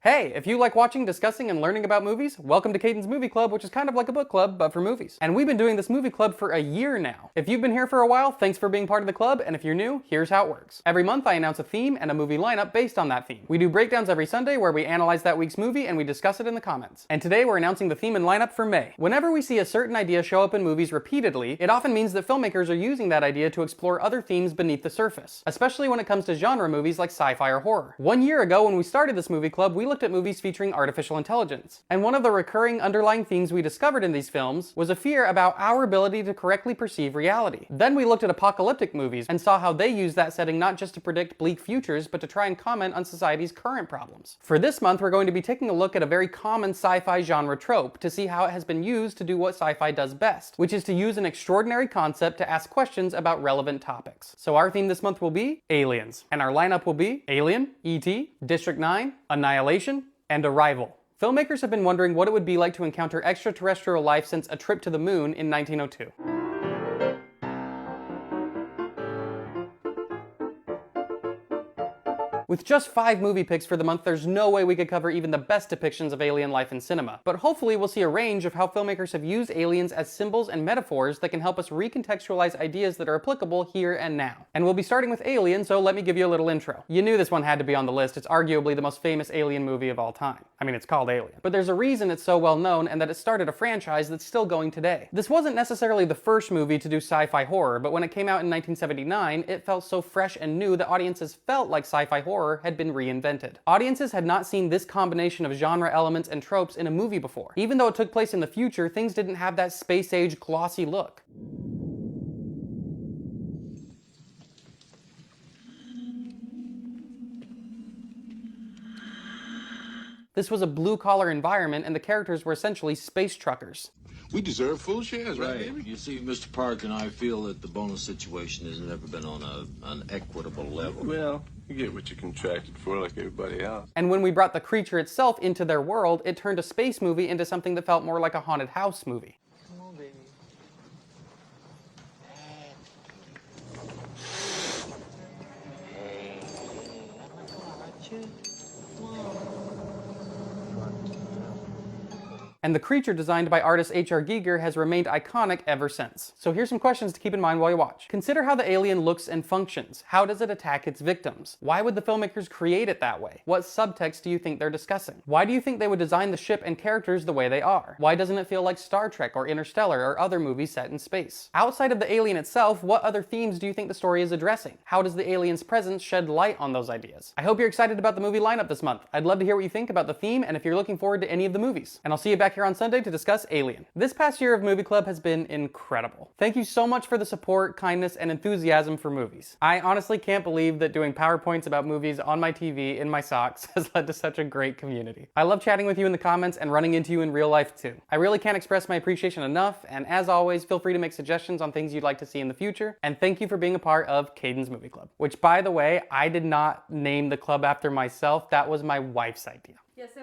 Hey, if you like watching, discussing, and learning about movies, welcome to Kaden's Movie Club, which is kind of like a book club, but for movies. And we've been doing this movie club for a year now. If you've been here for a while, thanks for being part of the club, and if you're new, here's how it works. Every month I announce a theme and a movie lineup based on that theme. We do breakdowns every Sunday where we analyze that week's movie and we discuss it in the comments. And today we're announcing the theme and lineup for May. Whenever we see a certain idea show up in movies repeatedly, it often means that filmmakers are using that idea to explore other themes beneath the surface, especially when it comes to genre movies like sci-fi or horror. 1 year ago when we started this movie club, we looked at movies featuring artificial intelligence. And one of the recurring underlying themes we discovered in these films was a fear about our ability to correctly perceive reality. Then we looked at apocalyptic movies and saw how they use that setting not just to predict bleak futures, but to try and comment on society's current problems. For this month, we're going to be taking a look at a very common sci-fi genre trope to see how it has been used to do what sci-fi does best, which is to use an extraordinary concept to ask questions about relevant topics. So our theme this month will be aliens, and our lineup will be Alien, E.T., District 9, Annihilation, and Arrival. Filmmakers have been wondering what it would be like to encounter extraterrestrial life since A Trip to the Moon in 1902. With just 5 movie picks for the month, there's no way we could cover even the best depictions of alien life in cinema. But hopefully we'll see a range of how filmmakers have used aliens as symbols and metaphors that can help us recontextualize ideas that are applicable here and now. And we'll be starting with Alien, so let me give you a little intro. You knew this one had to be on the list. It's arguably the most famous alien movie of all time. I mean, it's called Alien. But there's a reason it's so well known and that it started a franchise that's still going today. This wasn't necessarily the first movie to do sci-fi horror, but when it came out in 1979, it felt so fresh and new that audiences felt like sci-fi horror had been reinvented. Audiences had not seen this combination of genre elements and tropes in a movie before. Even though it took place in the future, things didn't have that space-age glossy look. This was a blue-collar environment, and the characters were essentially space truckers. We deserve full shares, right, baby? You see, Mr. Park and I feel that the bonus situation has never been on an equitable level. Well, you get what you contracted for like everybody else. And when we brought the creature itself into their world, it turned a space movie into something that felt more like a haunted house movie. Come on, baby. Hey, I you. Come on. And the creature designed by artist H.R. Giger has remained iconic ever since. So here's some questions to keep in mind while you watch. Consider how the alien looks and functions. How does it attack its victims? Why would the filmmakers create it that way? What subtext do you think they're discussing? Why do you think they would design the ship and characters the way they are? Why doesn't it feel like Star Trek or Interstellar or other movies set in space? Outside of the alien itself, what other themes do you think the story is addressing? How does the alien's presence shed light on those ideas? I hope you're excited about the movie lineup this month. I'd love to hear what you think about the theme and if you're looking forward to any of the movies. And I'll see you back here on Sunday to discuss Alien. This past year of Movie Club has been incredible. Thank you so much for the support, kindness, and enthusiasm for movies. I honestly can't believe that doing PowerPoints about movies on my TV in my socks has led to such a great community. I love chatting with you in the comments and running into you in real life too. I really can't express my appreciation enough, and as always, feel free to make suggestions on things you'd like to see in the future, and thank you for being a part of Kaden's Movie Club, which, by the way, I did not name the club after myself. That was my wife's idea. Yeah, so